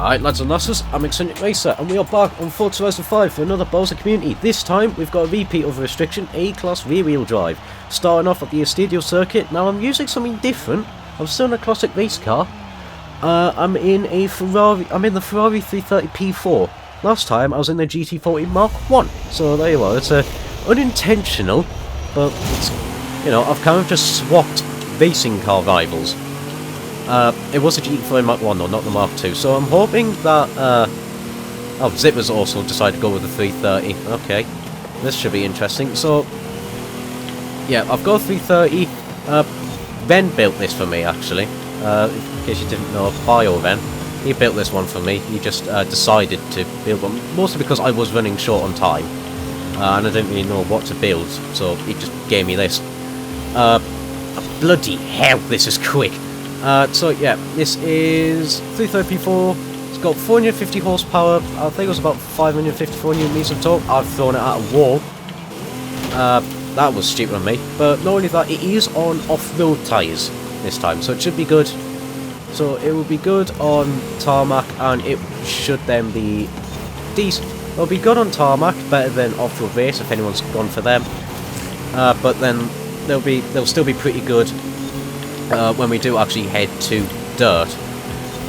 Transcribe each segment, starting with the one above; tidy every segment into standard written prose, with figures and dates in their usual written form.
Alright lads and lasses, I'm Xcentric Racer and we are back on Forza Horizon 5 for another Bowser Community. This time we've got a repeat of a restriction, A-Class rear wheel drive. Starting off at the Estadio circuit. Now I'm using something different. I'm still in a classic race car. I'm in the Ferrari 330 P4. Last time I was in the GT40 Mark 1. So there you are, it's unintentional, but it's, you know, I've kind of just swapped racing car rivals. It was a GT40 Mark 1 though, not the Mark 2, so I'm hoping that, oh, Zipper's also decided to go with the 330, okay, this should be interesting. So, yeah, I've got a 330, Ben built this for me actually, in case you didn't know, Ben, he built this one for me. He just decided to build one, mostly because I was running short on time, and I didn't really know what to build, so he just gave me this. Bloody hell, this is quick! So yeah, this is 330 P4, it's got 450 horsepower, I think it was about 554 Newton meters of torque. I've thrown it at a wall. That was stupid on me, but not only that, it is on off-road tyres this time, so it should be good. So it will be good on tarmac, and it should then be decent. It'll be good on tarmac, better than off-road race if anyone's gone for them. But then they'll still be pretty good when we do actually head to dirt.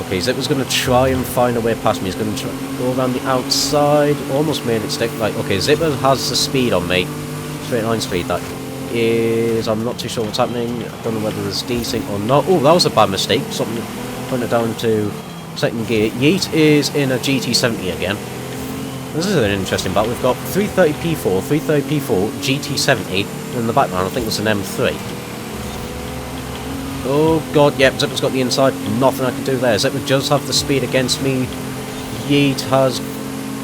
Okay, Zipper's going to try and find a way past me. He's going to go around the outside. Almost made it stick. Right, okay, Zipper has the speed on me. Straight line speed, that is... I'm not too sure what's happening. I don't know whether there's desync or not. Oh, that was a bad mistake. Something putting it down to second gear. Yeet is in a GT70 again. This is an interesting battle. We've got 330 P4, 330 P4, GT70. In the background, I think it's an M3. Oh god, yep, Zipper's got the inside, nothing I can do there. Zipper does have the speed against me. Yeet has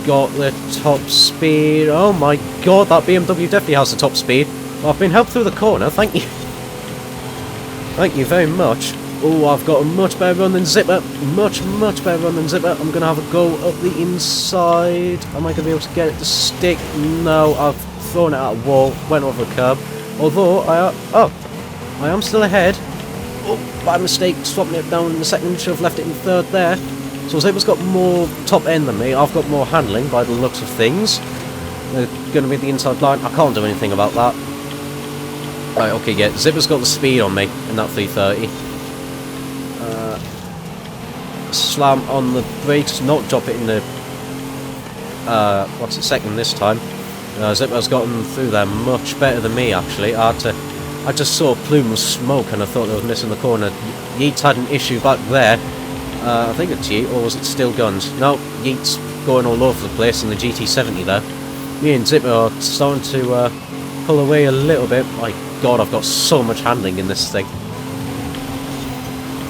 got the top speed. Oh my god, that BMW definitely has the top speed. I've been helped through the corner, thank you. Thank you very much. Oh, I've got a much better run than Zipper. Much better run than Zipper. I'm going to have a go up the inside. Am I going to be able to get it to stick? No, I've thrown it at a wall, went over a curb. Although, I am still ahead. Oh, bad mistake, swapping it down in the second, should have left it in third there. So Zipper's got more top end than me, I've got more handling by the looks of things. They're going to be the inside line, I can't do anything about that. Right, okay, yeah, Zipper's got the speed on me in that 330. Slam on the brakes, not drop it in the, second this time. Zipper's gotten through there much better than me actually. I just saw a plume of smoke and I thought I was missing the corner. Yeats had an issue back there. I think it's Yeet, or was it still guns? No, Yeat's going all over the place in the GT70 there. Me and Zipper are starting to pull away a little bit. My god, I've got so much handling in this thing.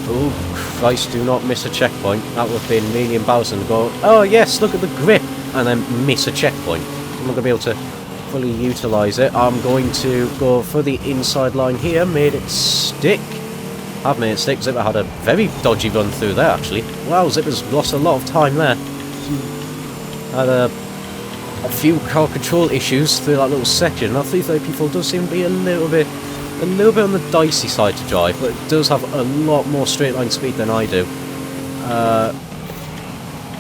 Oh Christ, do not miss a checkpoint. That would have been really embarrassing to go, oh yes, look at the grip, and then miss a checkpoint. I'm not going to be able to fully utilise it. I'm going to go for the inside line here, made it stick. I've made it stick. Zipper had a very dodgy run through there actually. Wow, Zipper's lost a lot of time there. Had a few car control issues through that little section. That 330 P4 does seem to be a little bit on the dicey side to drive, but it does have a lot more straight line speed than I do.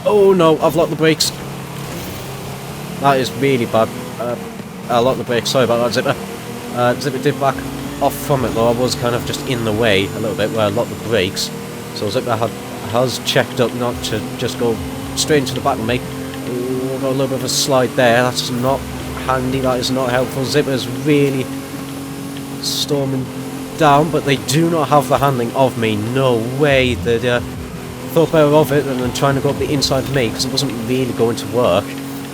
Oh no, I've locked the brakes. That is really bad. I locked the brakes, sorry about that, Zipper. Zipper did back off from it though. I was kind of just in the way a little bit where I locked the brakes. So Zipper has checked up not to just go straight into the back of me. Ooh, got a little bit of a slide there. That's not handy, that is not helpful. Zipper's really storming down, but they do not have the handling of me. No way. They thought better of it than trying to go up the inside of me, because it wasn't really going to work.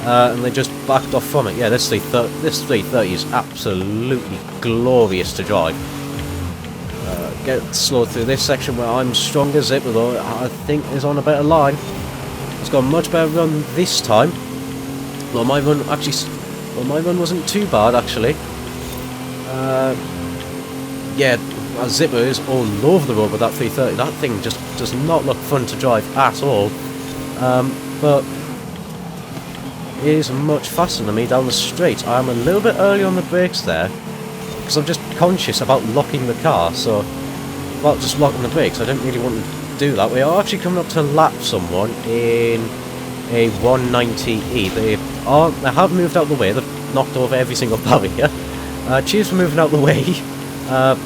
And they just backed off from it. Yeah, this 330 is absolutely glorious to drive. Get slowed through this section where I'm stronger. Zipper though, I think, is on a better line. It's got a much better run this time. Well, my run wasn't too bad actually. Yeah, Zipper is all over the road with that 330. That thing just does not look fun to drive at all. But it is much faster than me down the straight. I am a little bit early on the brakes there, because I'm just conscious about locking the car, so about just locking the brakes. I don't really want to do that, we are actually coming up to lap someone in a 190E. They have moved out of the way. They've knocked over every single barrier. Cheers for moving out of the way.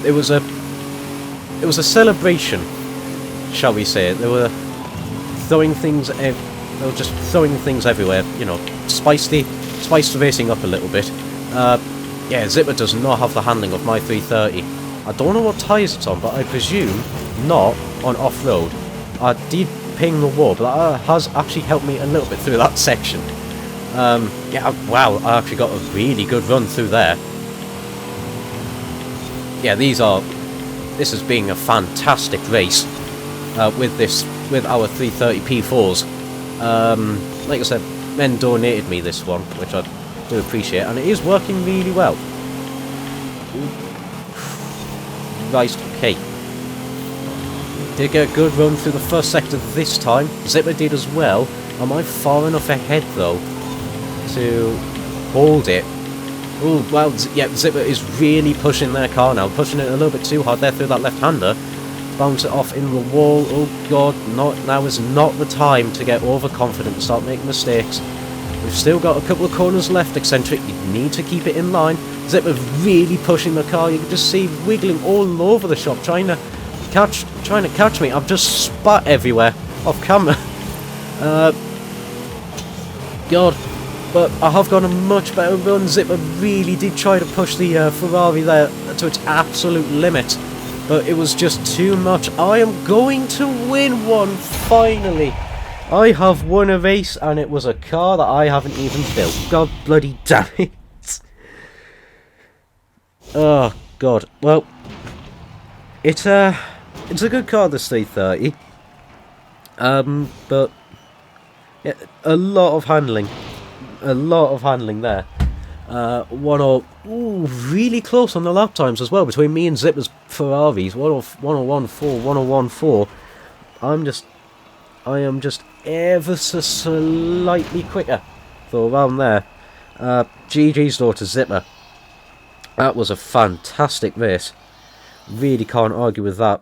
It was a celebration, shall we say? They were throwing things. They were just throwing things everywhere. You know, spiced the racing up a little bit. Yeah, Zipper does not have the handling of my 330. I don't know what tyres it's on, but I presume not on off-road. I did ping the wall, but that has actually helped me a little bit through that section. Yeah, wow, I actually got a really good run through there. Yeah, this is being a fantastic race with our 330 P4s. Like I said, men donated me this one, which I do appreciate, and it is working really well. Right, okay. Did get a good run through the first sector this time. Zipper did as well. Am I far enough ahead though to hold it? Oh, well, yeah, Zipper is really pushing their car now, pushing it a little bit too hard there through that left-hander. Bounce it off in the wall. Oh god, now is not the time to get overconfident and start making mistakes. We've still got a couple of corners left, Xcentric. You need to keep it in line. Zipper really pushing the car. You can just see wiggling all over the shop, trying to catch me. I've just spat everywhere off camera. God, but I have got a much better run. Zipper really did try to push the Ferrari there to its absolute limit, but it was just too much. I am going to win one, finally. I have won a race, and it was a car that I haven't even built. God bloody damn it. Oh, God. Well, it's a good car, this 330. But yeah, a lot of handling. A lot of handling there. Really close on the lap times as well, between me and Zipper's Ferraris. 101.4, 101.4. I am just ever so slightly quicker. So around there. GG's though to Zipper. That was a fantastic race. Really can't argue with that.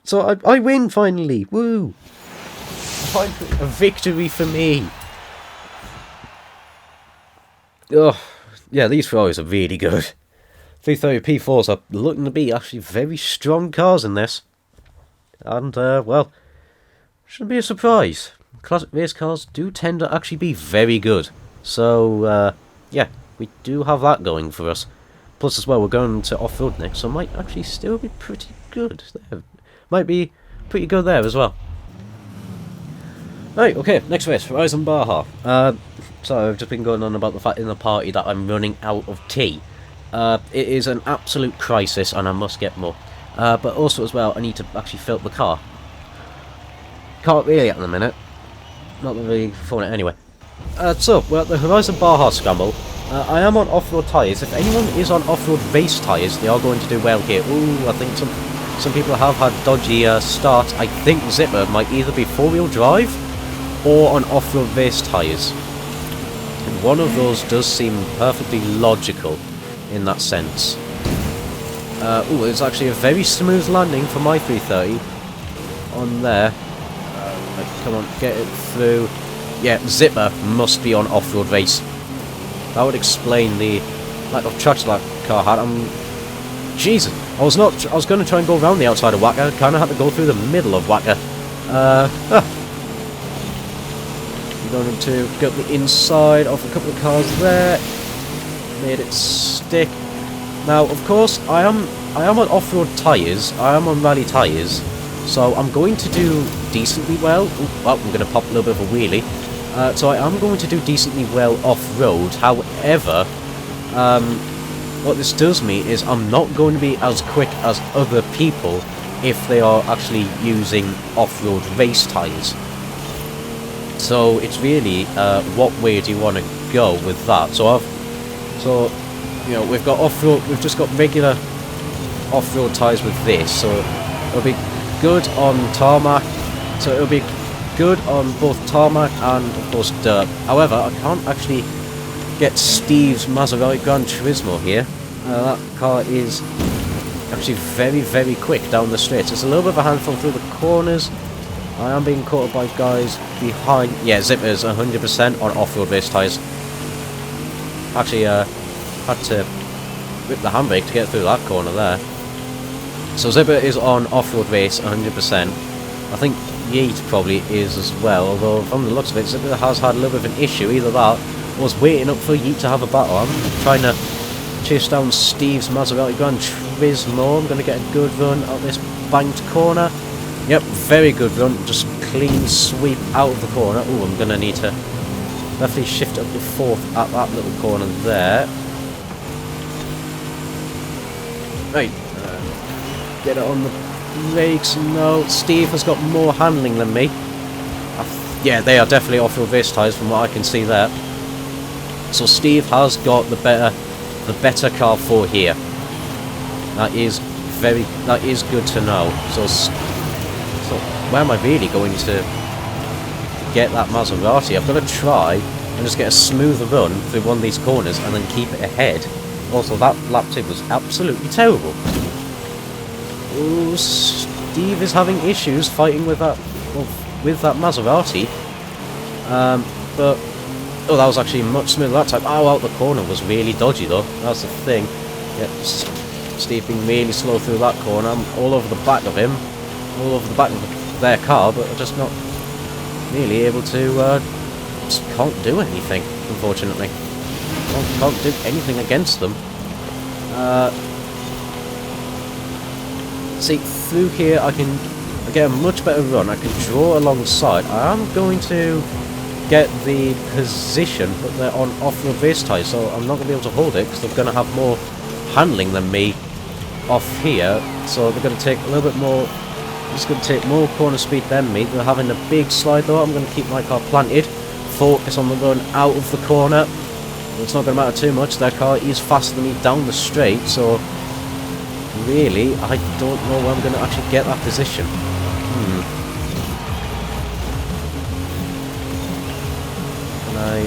So I win finally. Woo! Finally, a victory for me. Oh, yeah, these Ferraris are really good. 330 P4s are looking to be actually very strong cars in this. And, well, shouldn't be a surprise. Classic race cars do tend to actually be very good. So, yeah, we do have that going for us. Plus, as well, we're going to off-road next, so it might actually still be pretty good there. Might be pretty good there as well. Right, okay, next race, Horizon Baja. So I've just been going on about the fact in the party that I'm running out of tea. It is an absolute crisis, and I must get more. But also, as well, I need to actually fill up the car. Can't really at the minute. Not really for it anyway. So, well, the Horizon Baja Scramble. I am on off-road tyres. If anyone is on off-road race tyres, they are going to do well here. Ooh, I think some people have had dodgy starts. I think Zipper might either be four-wheel drive or on off-road race tyres. And one of those does seem perfectly logical in that sense. Ooh, it's actually a very smooth landing for my 330 on there. Come on, get it through. Yeah, Zipper must be on off-road race. That would explain the lack of traction that car had. Jesus, I was going to try and go around the outside of Wacker. Kind of had to go through the middle of Wacker. I'm going to go up the inside of a couple of cars there. Made it stick. Now, of course, I am on off-road tyres. I am on rally tyres. So I'm going to do decently well. Ooh, well, I'm going to pop a little bit of a wheelie. So I am going to do decently well off-road. However, what this does mean is I'm not going to be as quick as other people if they are actually using off-road race tyres. So it's really what way do you want to go with that? So you know, we've got off-road. We've just got regular off-road tyres with this. So it'll be good on tarmac. So it'll be good on both tarmac and of course dirt. However, I can't actually get Steve's Maserati Gran Turismo here. That car is actually very, very quick down the straight. It's a little bit of a handful through the corners. I am being caught up by guys behind. Yeah, Zipper's 100% on off-road race tyres. Actually, had to rip the handbrake to get through that corner there. So Zipper is on off-road race 100%. I think Yeet probably is as well, although from the looks of it, Zipper has had a little bit of an issue. Either that, or was waiting up for Yeet to have a battle. I'm trying to chase down Steve's Maserati Gran Turismo. I'm going to get a good run out this banked corner. Yep, very good run. Just clean sweep out of the corner. Oh, I'm going to need to definitely shift up to 4th at that little corner there. Right. Get it on the brakes. No, Steve has got more handling than me. Yeah, they are definitely off-road race tyres from what I can see there. So Steve has got the better car for here. That is good to know. So where am I really going to get that Maserati? I've got to try and just get a smoother run through one of these corners and then keep it ahead. Also, that lap 2 was absolutely terrible. Oh, Steve is having issues fighting with that Maserati. But oh, that was actually much smoother that time. Oh, out the corner was really dodgy though. That's the thing. Yeah, Steve being really slow through that corner. I'm all over the back of him, all over the back of their car, but I'm just not really able to. Just can't do anything, unfortunately. Can't do anything against them. See, through here I get a much better run. I can draw alongside. I am going to get the position, but they're on off-road race tyres, so I'm not going to be able to hold it because they're going to have more handling than me off here. So they're going to take a little bit more. It's going to take more corner speed than me. They're having a big slide though. I'm going to keep my car planted, focus on the run out of the corner. It's not going to matter too much. Their car is faster than me down the straight, so really, I don't know where I'm going to actually get that position. Can I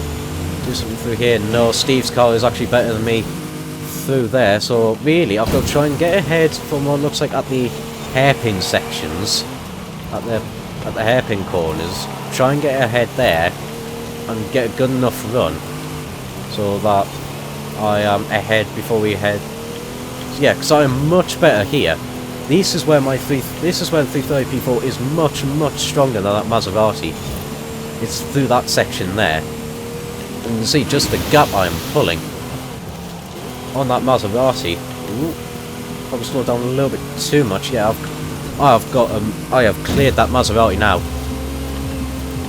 do something through here? No, Steve's car is actually better than me through there, so really, I've got to try and get ahead from what looks like at the hairpin sections, at the hairpin corners. Try and get ahead there and get a good enough run so that I am ahead before we head. Yeah, because I am much better here. This is where the 330 P4 is much stronger than that Maserati. It's through that section there. And you can see just the gap I am pulling on that Maserati. Ooh, probably slowed down a little bit too much. Yeah, I have cleared that Maserati now.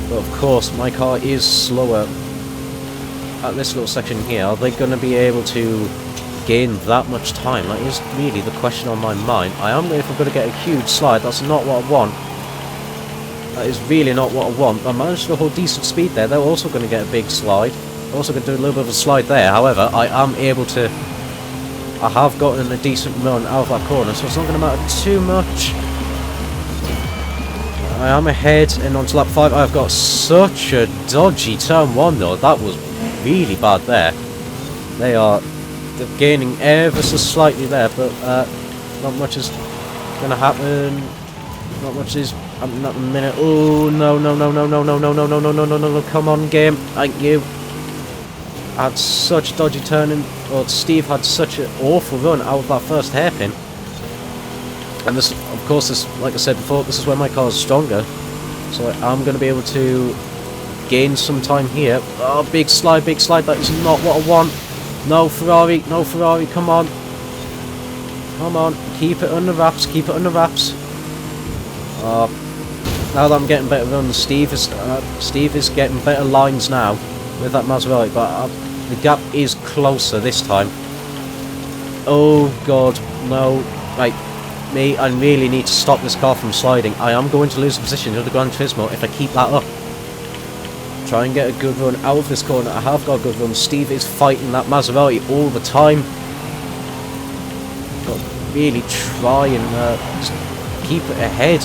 But of course, my car is slower at this little section here. Are they going to be able to gain that much time? That is really the question on my mind. If I'm going to get a huge slide, that's not what I want. That is really not what I want. I managed to hold decent speed there. They're also going to get a big slide. I'm also going to do a little bit of a slide there. However, I have gotten a decent run out of that corner, so it's not going to matter too much. I am ahead and onto lap 5. I've got such a dodgy turn 1 though. That was really bad there. They're gaining ever so slightly there, but not much is going to happen. Not much is happening at the minute. Oh no! Come on, game! Thank you. I had such dodgy turning. Or Steve had such an awful run out of that first hairpin. And this, of course, like I said before, this is where my car is stronger. So I'm going to be able to gain some time here. Oh, big slide! That is not what I want. No Ferrari, come on. Come on, keep it under wraps, now that I'm getting better runs, Steve is getting better lines now with that Maserati, but the gap is closer this time. Oh god, no. Right, I really need to stop this car from sliding. I am going to lose the position to the Gran Turismo if I keep that up. Try and get a good run out of this corner. I have got a good run. Steve is fighting that Maserati all the time. Got to really try and just keep it ahead.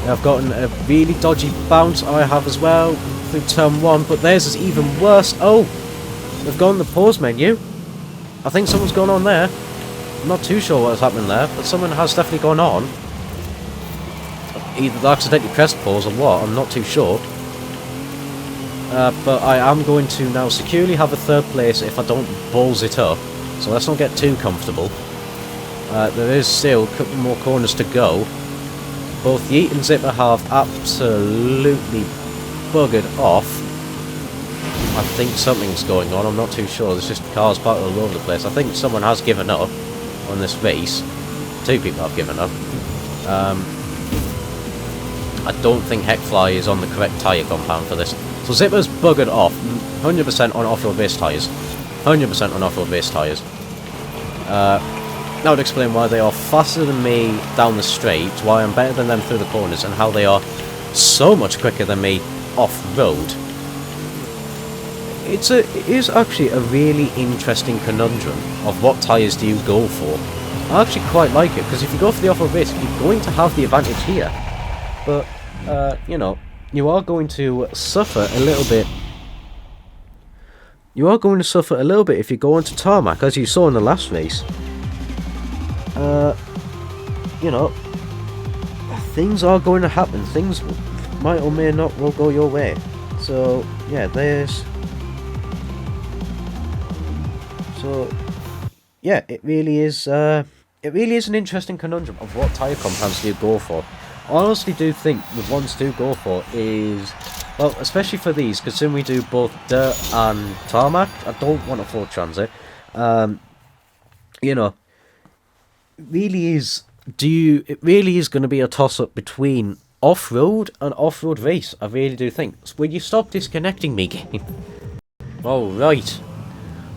I've gotten a really dodgy bounce. I have as well through turn 1, but theirs is even worse. Oh, they've gone the pause menu. I think someone's gone on there. I'm not too sure what's happening there, but someone has definitely gone on. either accidentally pressed pause or what, I'm not too sure. But I am going to now securely have a third place if I don't balls it up. So let's not get too comfortable. There is still a couple more corners to go. Both Yeet and Zipper have absolutely buggered off. I think something's going on, I'm not too sure. There's just cars parked all over the place. I think someone has given up on this race. 2 people have given up. I don't think Heckfly is on the correct tyre compound for this. So Zipper's buggered off, 100% on off-road base tyres. 100% on off-road base tyres. That would explain why they are faster than me down the straight, why I'm better than them through the corners, and how they are so much quicker than me off-road. It is actually a really interesting conundrum of what tyres do you go for. I actually quite like it, because if you go for the off-road base, you're going to have the advantage here. But, you know, you are going to suffer a little bit. You are going to suffer a little bit if you go onto tarmac, as you saw in the last race. You know, things are going to happen. Things might or may not will go your way. So, yeah, yeah, it really is an interesting conundrum of what tyre compounds do you go for. I honestly do think the ones to go for is, well, especially for these, considering we do both dirt and tarmac. I don't want a full transit. You know, it really is going to be a toss-up between off-road and off-road race. I really do think. Will you stop disconnecting me, game? Alright.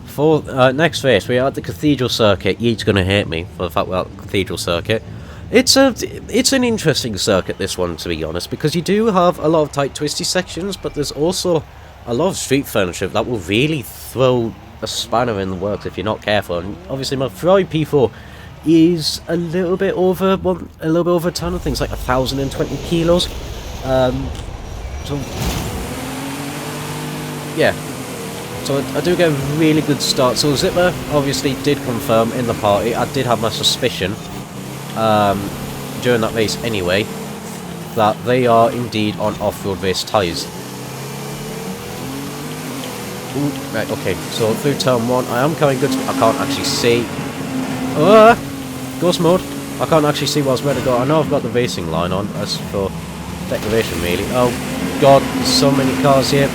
For next race, we are at the Cathedral Circuit. Yeet's going to hate me for the fact we're at the Cathedral Circuit. It's an interesting circuit, this one, to be honest, because you do have a lot of tight, twisty sections, but there's also a lot of street furniture that will really throw a spanner in the works if you're not careful. And obviously, my Ferrari P4 is a little bit over a ton of things, like 1,020 kilos. So yeah. So I do get a really good start. So Zipper obviously did confirm in the party. I did have my suspicion during that race anyway, that they are indeed on off-road race tyres. Right, okay, so through turn 1, I am coming good. I can't actually see. Ghost mode. I can't actually see what's where to go. I know I've got the racing line on, as for declaration really. Oh god, so many cars here.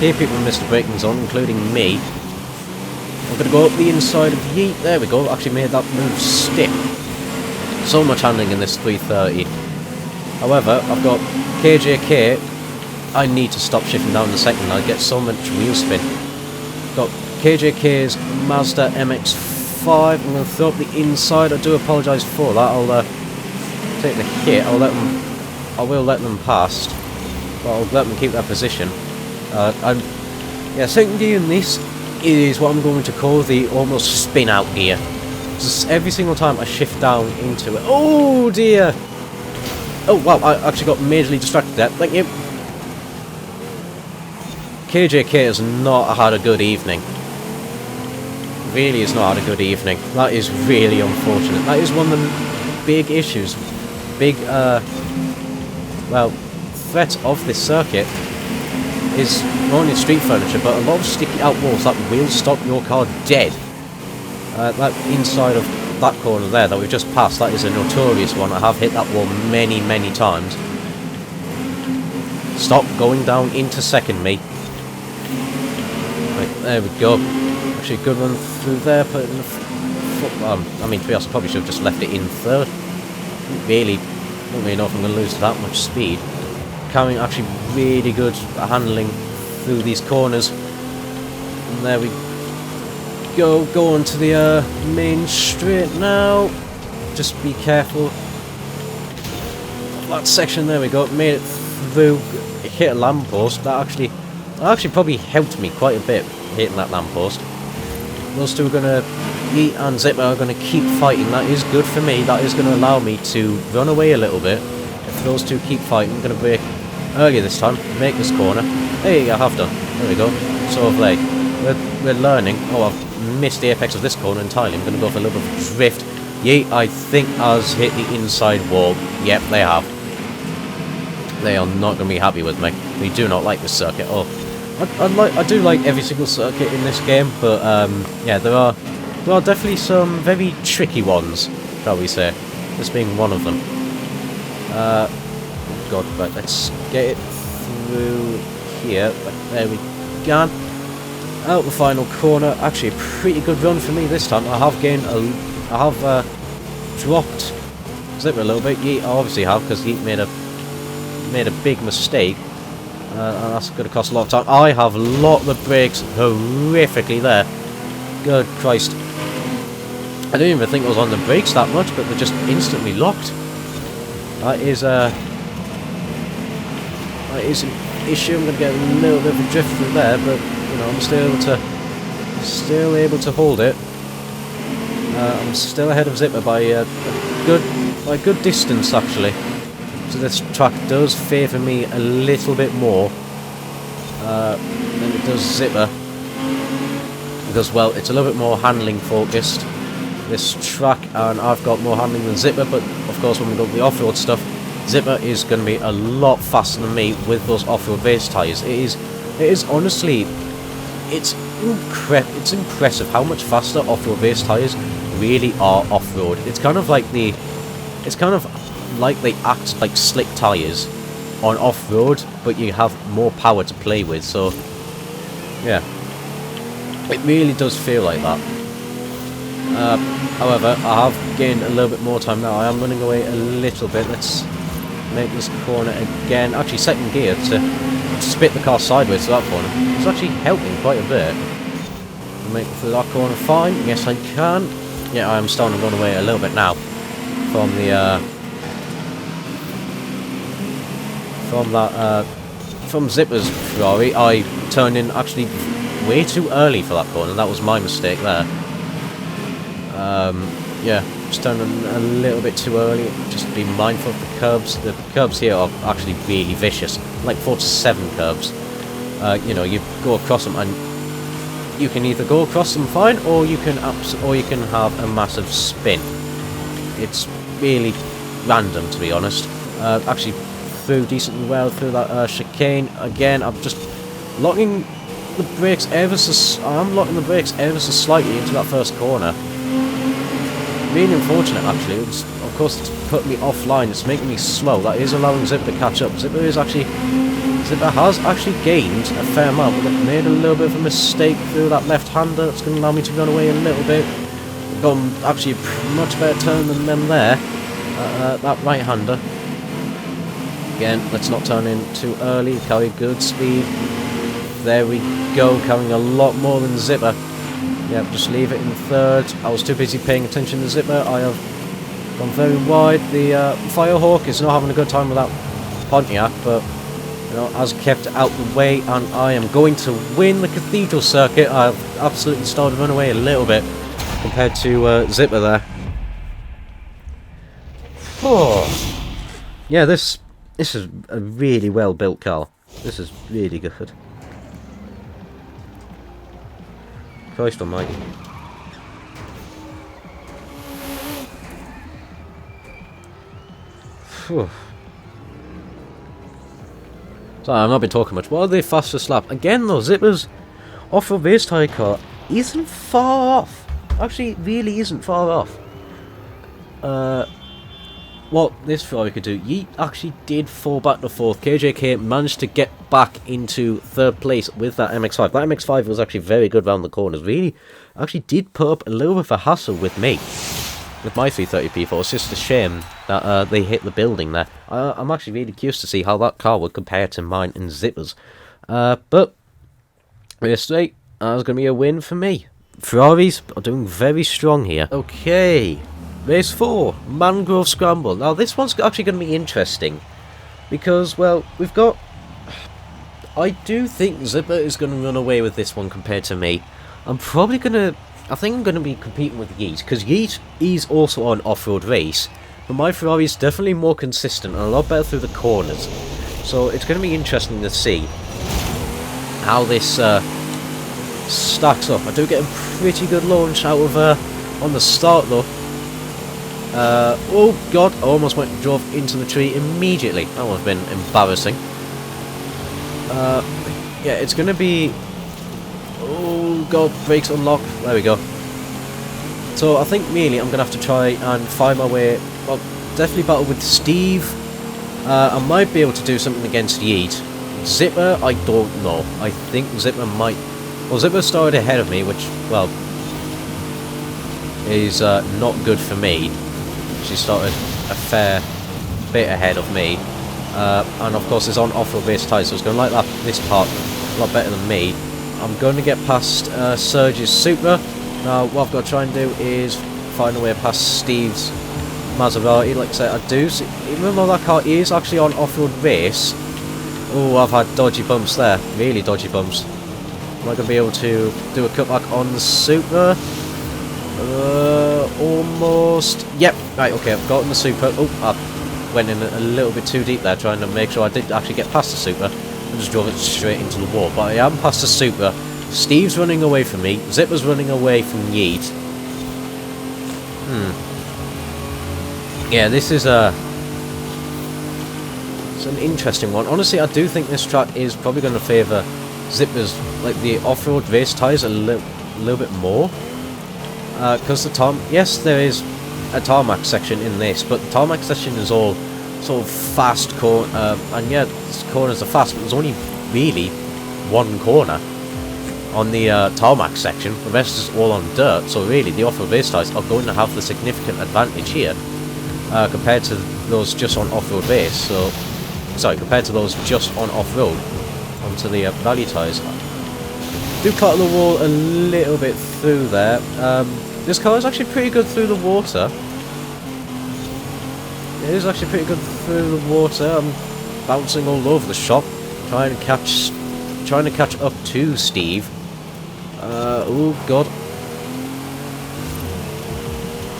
Here people missed the braking zone, including me. I'm going to go up the inside of Yeet. There we go, actually made that move stick. So much handling in this 330. However, I've got KJK. I need to stop shifting down the second. I get so much wheel spin. Got KJK's Mazda MX-5. I'm going to throw up the inside. I do apologise for that. I'll take the hit. I will let them pass, but I'll let them keep their position. Yeah, second gear in this is what I'm going to call the almost spin out gear. Just every single time I shift down into it. Oh dear! Oh wow, I actually got majorly distracted there. Thank you. KJK has not had a good evening. Really has not had a good evening. That is really unfortunate. That is one of the big issues. Big, well, threat of this circuit is not only street furniture, but a lot of sticky out walls that will stop your car dead. That inside of that corner there that we've just passed, that is a notorious one. I have hit that wall many, many times. Stop going down into second me. Right, there we go. Actually, a good one through there. Put it in the I mean, to be honest, I probably should have just left it in third. Don't really know if I'm going to lose that much speed. Carrying actually really good handling through these corners. And there we go. Go on to the main straight now. Just be careful. That section, there we go. Made it through. Hit a lamppost. That actually probably helped me quite a bit, hitting that lamppost. Those two are going to, Yeet and Zipper are going to keep fighting. That is good for me. That is going to allow me to run away a little bit. If those two keep fighting, I'm going to brake earlier this time, make this corner. Hey, I have done. There we go. So have they. We're learning. Oh, I've missed the apex of this corner entirely. I'm going to go for a little bit of drift. Yeet, I think, has hit the inside wall. Yep, they have. they are not going to be happy with me. They do not like this circuit. Oh, I do like every single circuit in this game, but yeah, there are definitely some very tricky ones, shall we say. This being one of them. God, right, let's get it through here. Right, there we go. Out the final corner. Actually, a pretty good run for me this time. I have gained dropped Zipper a little bit. Yeet, I obviously have, because Yeet made a big mistake. And that's going to cost a lot of time. I have locked the brakes horrifically there. Good Christ. I didn't even think I was on the brakes that much, but they're just instantly locked. That is an issue. I'm going to get a little bit of a drift through there, but you know, I'm still able to hold it. I'm still ahead of Zipper by a good distance, actually. So this track does favour me a little bit more than it does Zipper, because, well, it's a little bit more handling focused, this track, and I've got more handling than Zipper. But of course, when we go to the off-road stuff, Zipper is going to be a lot faster than me with those off-road race tyres. It is honestly, it's impressive how much faster off-road race tyres really are off-road. It's kind of like they act like slick tyres on off-road, but you have more power to play with. So yeah, it really does feel like that. However, I have gained a little bit more time now. I am running away a little bit. Let's make this corner again. Actually, second gear to spit the car sideways to that corner. It's actually helping quite a bit. Make it through that corner fine. Yes, I can. Yeah, I am starting to run away a little bit now from the from Zipper's Ferrari. I turned in actually way too early for that corner. That was my mistake there. Yeah, just turned in a little bit too early. Just be mindful of the curbs. The curbs here are actually really vicious, like 4 to 7 curbs. You know, you go across them and you can either go across them fine, or you can have a massive spin. It's really random, to be honest. Actually, through decently well through that chicane. Again, I'm just locking the brakes ever so slightly into that first corner. Really unfortunate, actually. Of course, it's put me offline. It's making me slow. That is allowing Zipper to catch up. Zipper has actually gained a fair amount, but they've made a little bit of a mistake through that left-hander. That's going to allow me to run away a little bit. I've got actually a much better turn than them there. That right-hander. Again, let's not turn in too early. Carry good speed. There we go. Carrying a lot more than Zipper. Yep, just leave it in third. I was too busy paying attention to Zipper. I have gone very wide. The Firehawk is not having a good time with that Pontiac, but you know, has kept it out the way, and I am going to win the Cathedral circuit. I've absolutely started to run away a little bit compared to Zipper there. Oh, yeah, this is a really well built car. This is really good. Christ almighty. Whew. Sorry, I've not been talking much. What are the fastest lap? Again though, Zipper's off-road race tyre car isn't far off. Actually, it really isn't far off. What this Ferrari could do, Yeet actually did fall back to 4th. KJK managed to get back into 3rd place with that MX-5. That MX-5 was actually very good round the corners. Really, actually did put up a little bit of a hassle with me. With my 330p4. It's just a shame that they hit the building there. I'm actually really curious to see how that car would compare to mine and Zipper's. But, race straight, that's going to be a win for me. Ferraris are doing very strong here. Okay. Race 4, Mangrove Scramble. Now this one's actually going to be interesting because, well, we've got... I do think Zipper is going to run away with this one compared to me. I'm probably going to... I think I'm going to be competing with Yeet, because Yeet is also on off-road race, but my Ferrari is definitely more consistent and a lot better through the corners. So it's going to be interesting to see how this stacks up. I do get a pretty good launch out of on the start though. Oh god, I almost drove into the tree immediately. That would have been embarrassing. Yeah, it's gonna be... Oh god, brakes unlock. There we go. So I think really I'm gonna have to try and find my way... Well, definitely battle with Steve. I might be able to do something against Yeet. Zipper, I don't know. I think Zipper might... Well, Zipper started ahead of me, which, well, is not good for me. She started a fair bit ahead of me. And of course it's on off-road base tyres, so it's going to like this part a lot better than me. I'm going to get past Serge's Supra. Now what I've got to try and do is find a way past Steve's Maserati. Like I said, I do see, even though that car is actually on off-road race. Oh, I've had dodgy bumps there, really dodgy bumps. Am I going to be able to do a cutback on the Supra? Almost. Yep. Right. Okay. I've gotten the Supra. Oh, I went in a little bit too deep there, trying to make sure I did actually get past the Supra. I just drove it straight into the wall. But I am past the Supra. Steve's running away from me. Zipper's running away from Yeet. Yeah, this is it's an interesting one. Honestly, I do think this track is probably going to favour Zipper's, like the off-road race tyres a little bit more. Because yes, there is a tarmac section in this, but the tarmac section is all sort of fast and yeah, the corners are fast, but there's only really one corner on the tarmac section. The rest is all on dirt, so really the off-road race tyres are going to have the significant advantage here compared to those just on off-road race. So, sorry, compared to those just on off-road onto the valley tyres. Do cut the wall a little bit through there. This car is actually pretty good through the water. It is actually pretty good through the water. I'm bouncing all over the shop, trying to catch up to Steve. Oh god.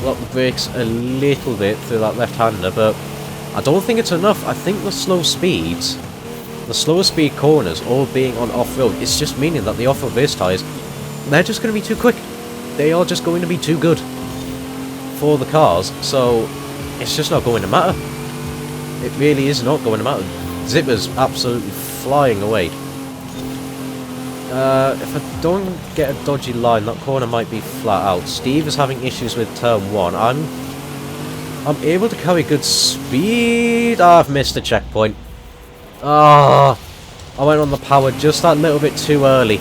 Lock the brakes a little bit through that left-hander, but I don't think it's enough. I think the slower speed corners all being on off-road, it's just meaning that the off-road race tyres, they're just going to be too quick. They are just going to be too good for the cars, so it's just not going to matter. It really is not going to matter. Zipper's absolutely flying away. If I don't get a dodgy line, that corner might be flat out. Steve is having issues with turn 1. I'm able to carry good speed. Oh, I've missed a checkpoint. Ah, I went on the power just that little bit too early.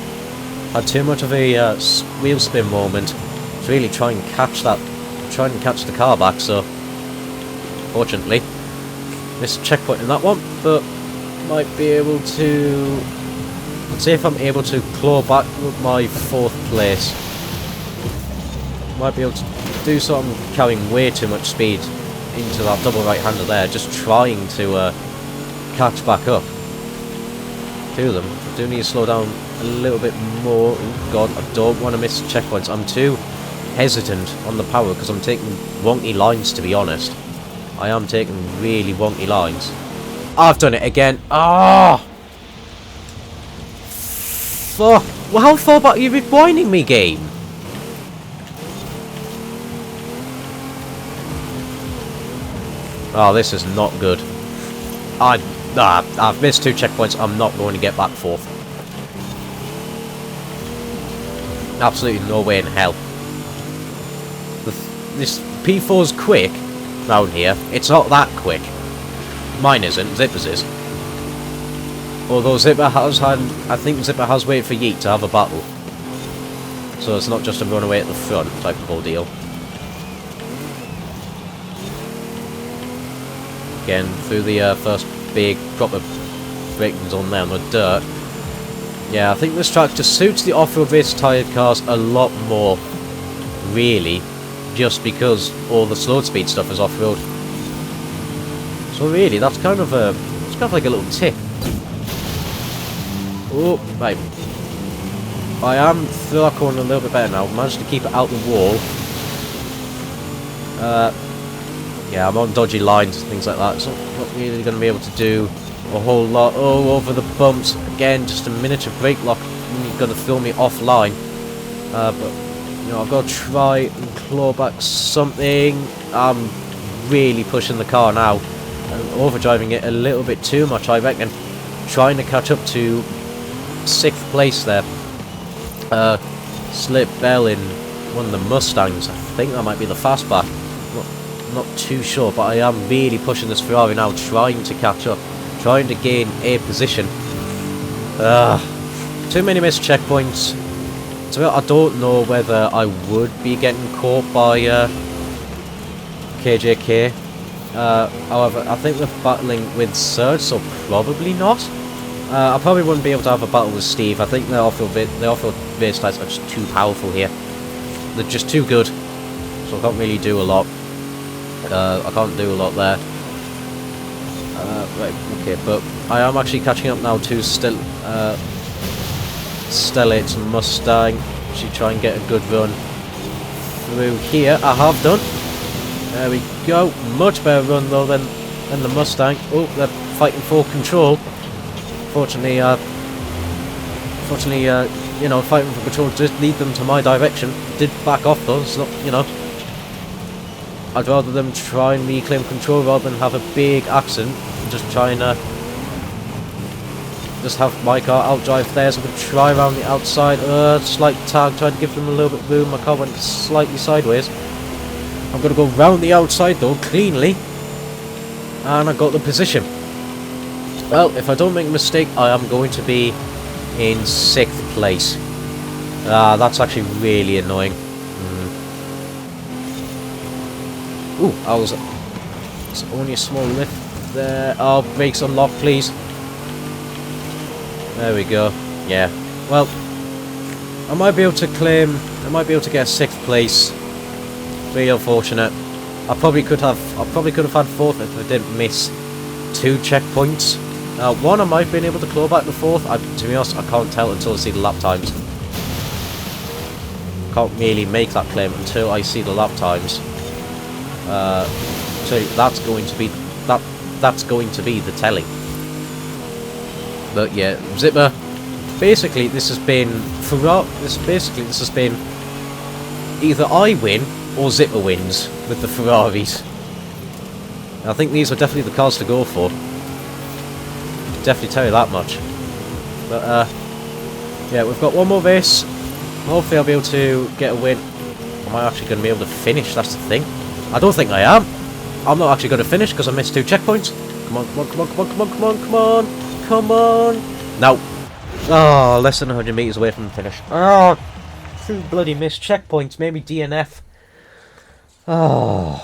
Had too much of a wheel spin moment to really try and catch the car back. So, fortunately, missed a checkpoint in that one, but might be able to. Let's see if I'm able to claw back with my 4th place. Might be able to do so. I'm carrying way too much speed into that double right-hander there, just trying to catch back up to them. I do need to slow down a little bit more. Oh god, I don't want to miss checkpoints. I'm too hesitant on the power because I'm taking wonky lines, to be honest. I am taking really wonky lines. I've done it again. Ah! Fuck! Well, how far back are you rewinding me, game? Oh, this is not good. I've missed 2 checkpoints. I'm not going to get back 4th. Absolutely no way in hell. This P4's quick round here. It's not that quick. Mine isn't. Zipper's is. Although Zipper has had... I think Zipper has waited for Yeet to have a battle. So it's not just a runaway at the front type of ordeal. Again, through the first big proper braking zone there on the dirt. Yeah, I think this track just suits the off-road race tired cars a lot more, really, just because all the slow speed stuff is off-road. So really, that's kind of like a little tip. Oh, right. I am through that corner a little bit better now. Managed to keep it out the wall. Yeah, I'm on dodgy lines and things like that, so I'm not really going to be able to do a whole lot. Oh, over the bumps. Again, just a miniature brake lock. Going to throw me offline. But You know, I've got to try and claw back something. I'm really pushing the car now. I'm overdriving it a little bit too much, I reckon. Trying to catch up to 6th place there. Slip Bell in one of the Mustangs. I think that might be the fastback. Not too sure, but I am really pushing this Ferrari now, trying to catch up, trying to gain a position. Too many missed checkpoints. So I don't know whether I would be getting caught by KJK. However, I think they're battling with Surge, so probably not. I probably wouldn't be able to have a battle with Steve. I think their off-road race types are just too powerful here. They're just too good, so I can't really do a lot. I can't do a lot there. Right, okay, but I am actually catching up now to Stellate's Mustang. Should try and get a good run through here. I have done. There we go. Much better run though than the Mustang. Oh, they're fighting for control. Fortunately, you know, fighting for control did lead them to my direction. Did back off though. It's not, you know. I'd rather them try and reclaim control rather than have a big accident and just try and just have my car outdrive theirs. I'm going to try around the outside. Slight tag, tried to give them a little bit of room. My car went slightly sideways. I'm going to go round the outside though, cleanly. And I got the position. Well, if I don't make a mistake, I am going to be in 6th place. That's actually really annoying. Ooh, it's only a small lift there. Oh, brakes unlocked, please. There we go. Yeah. Well, I might be able to get 6th place. Really unfortunate. I probably could have had 4th if I didn't miss 2 checkpoints. One I might have been able to claw back the 4th. To be honest, I can't tell until I see the lap times. Can't really make that claim until I see the lap times. So that's going to be the telling. But yeah, Zipper. Basically, this has been either I win or Zipper wins with the Ferraris. I think these are definitely the cars to go for. Definitely tell you that much. But yeah, we've got one more race. Hopefully, I'll be able to get a win. Am I actually going to be able to finish? That's the thing. I don't think I am. I'm not actually going to finish because I missed 2 checkpoints. Come on, come on, come on, come on, come on, come on, come on, come on. No. Oh, less than 100 meters away from the finish. Oh, 2 bloody missed checkpoints. Maybe DNF. Oh.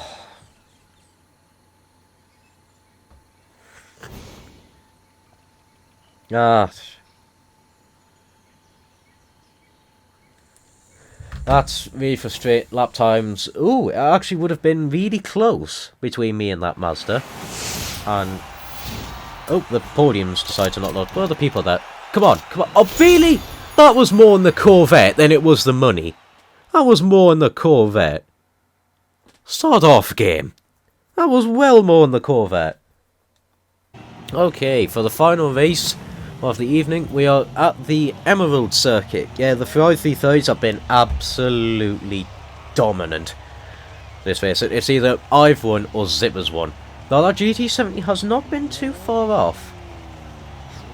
That's really frustrating. Lap times. Ooh, it actually would have been really close between me and that Mazda. And oh, the podiums decide to not load. What are the people there? Come on, come on. Oh, really? That was more in the Corvette than it was the money. That was more in the Corvette. Start off, game. That was well more in the Corvette. Okay, for the final race of the evening, we are at the Emerald Circuit. Yeah, the Ferrari 330s have been absolutely dominant this race. It's either I've won or Zipper's won. Now that GT70 has not been too far off.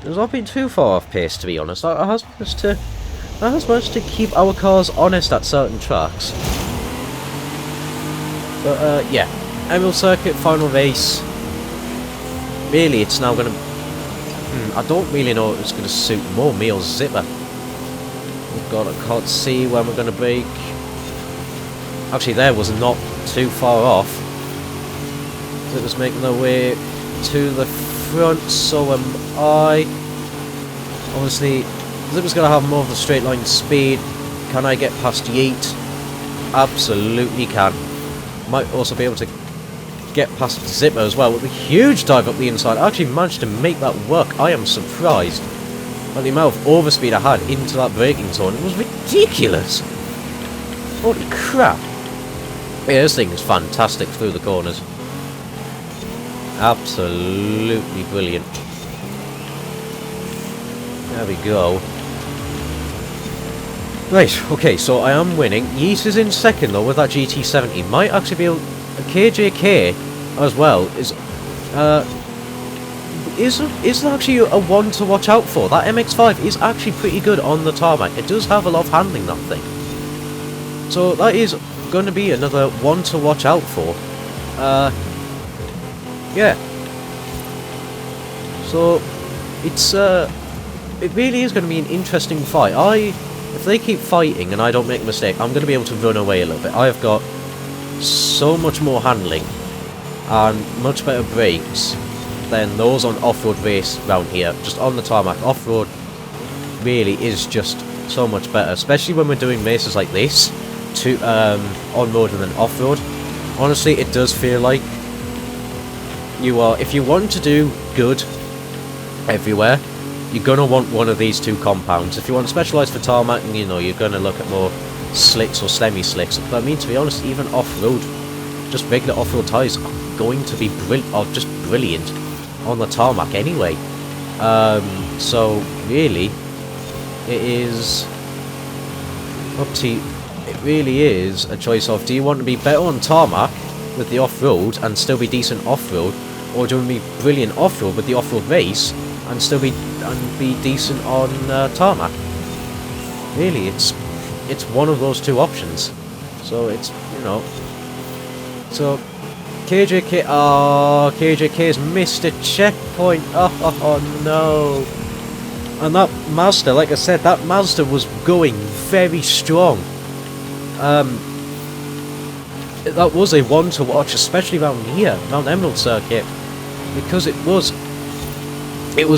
It's not been too far off pace, to be honest. That has managed to keep our cars honest at certain tracks. But yeah, Emerald Circuit final race. Really, it's now going to. I don't really know if it's going to suit more me or Zipper. Oh god, I can't see when we're going to brake. Actually, there was not too far off. Zipper's making their way to the front, so am I. Obviously, Zipper's going to have more of the straight line speed. Can I get past Yeet? Absolutely can. Might also be able to get past Zipper as well with a huge dive up the inside. I actually managed to make that work. I am surprised at the amount of overspeed I had into that braking zone. It was ridiculous. Holy crap. Yeah, this thing is fantastic through the corners. Absolutely brilliant. There we go. Right, okay, so I am winning. Yeast is in second though with that GT70. Might actually be able... KJK as well is actually a one to watch out for. That MX-5 is actually pretty good on the tarmac. It does have a lot of handling, that thing. So that is going to be another one to watch out for. Yeah. So it's it really is going to be an interesting fight. If they keep fighting and I don't make a mistake, I'm going to be able to run away a little bit. I have got so much more handling and much better brakes than those on off-road race around here. Just on the tarmac, off-road really is just so much better, especially when we're doing races like this, on-road and then off-road. Honestly, it does feel like you are, if you want to do good everywhere, you're going to want one of these two compounds. If you want to specialise for tarmac, you know, you're going to look at more slicks or semi-slicks. But I mean, to be honest, even off-road, just regular off-road tyres are going to be just brilliant on the tarmac anyway. So really, it is up to you. It really is a choice of, do you want to be better on tarmac with the off-road and still be decent off-road, or do you want to be brilliant off-road with the off-road race and still be decent on tarmac? Really, it's one of those two options. So it's, you know, so KJK, KJK has missed a checkpoint. Oh no. And that Mazda, like I said, that Mazda was going very strong. That was a one to watch, especially around here, around Emerald Circuit, because it was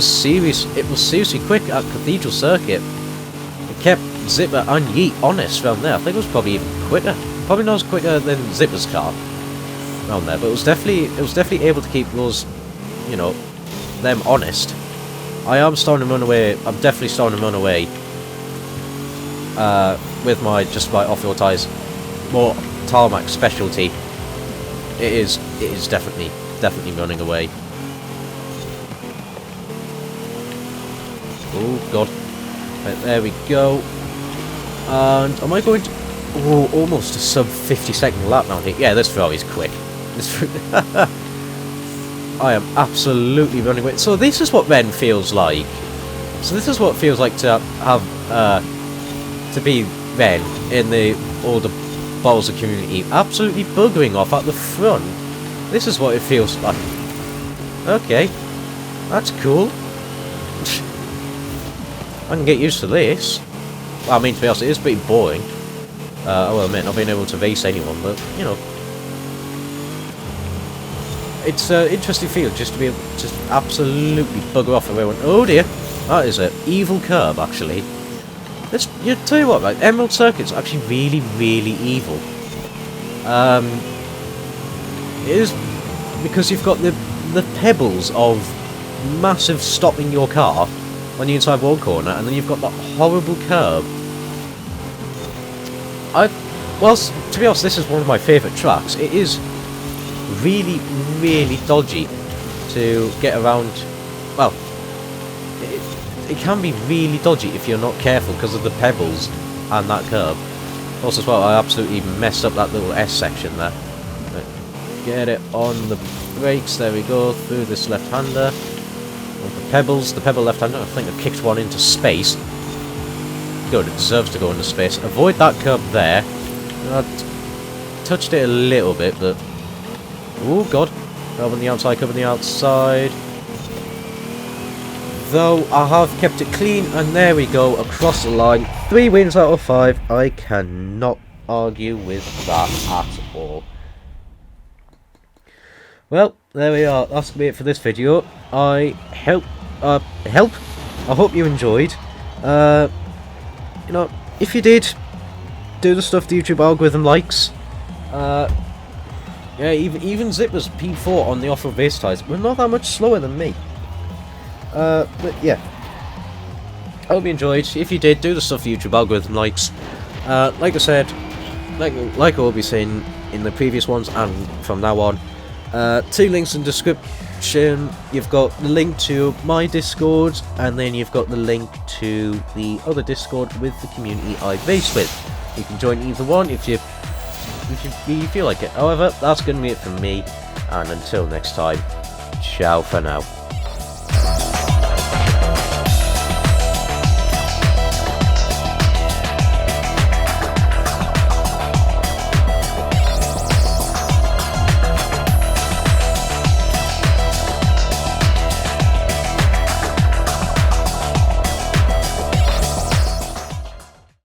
seriously quick at Cathedral Circuit. It kept Zipper and Yeet honest around there. I think it was probably even quicker. Probably not as quicker than Zipper's car around there, but it was definitely able to keep those, you know, them honest. I am starting to run away. I'm definitely starting to run away with my off-road tyres. More tarmac specialty. It is definitely running away. Oh god. Right, there we go. And am I going to... Oh, almost a sub 50-second lap now. Yeah, this Ferrari's quick. I am absolutely running away. So this is what Ren feels like. So this is what it feels like to have to be Ren in the older Bowser community, absolutely buggering off at the front. This is what it feels like. Okay, that's cool. I can get used to this. Well, I mean, to be honest, it is pretty boring. I will admit, not being able to race anyone, but you know, it's an interesting feel just to be able to just absolutely bugger off everyone. Oh dear, that is an evil curb, actually. You tell you what, right? Emerald Circuit's actually really, really evil. It is because you've got the pebbles of massive stopping your car on the inside one corner, and then you've got that horrible curb. Well, to be honest, this is one of my favourite tracks. It is really, really dodgy to get around. Well, it can be really dodgy if you're not careful because of the pebbles and that curb. Also, as well, I absolutely messed up that little S section there. Right. Get it on the brakes. There we go. Through this left-hander. The pebbles, the pebble left-hander. I think I kicked one into space. Good. It deserves to go into space. Avoid that curb there. I touched it a little bit, but oh god. Curb on the outside. Curb on the outside. Though I have kept it clean, and there we go, across the line. 3 wins out of 5. I cannot argue with that at all. Well, there we are. That's going to be it for this video. I hope you enjoyed. You know, if you did, do the stuff the YouTube algorithm likes. Yeah, even Zipper's P4 on the off-road base tyres were not that much slower than me. But yeah, I hope you enjoyed. If you did, do the stuff the YouTube algorithm likes. Like I said, like I will be saying in the previous ones and from now on, 2 links in the description. description, you've got the link to my Discord, and then you've got the link to the other Discord with the community I base with. You can join either one if you feel like it. However, that's going to be it from me, and until next time, ciao for now.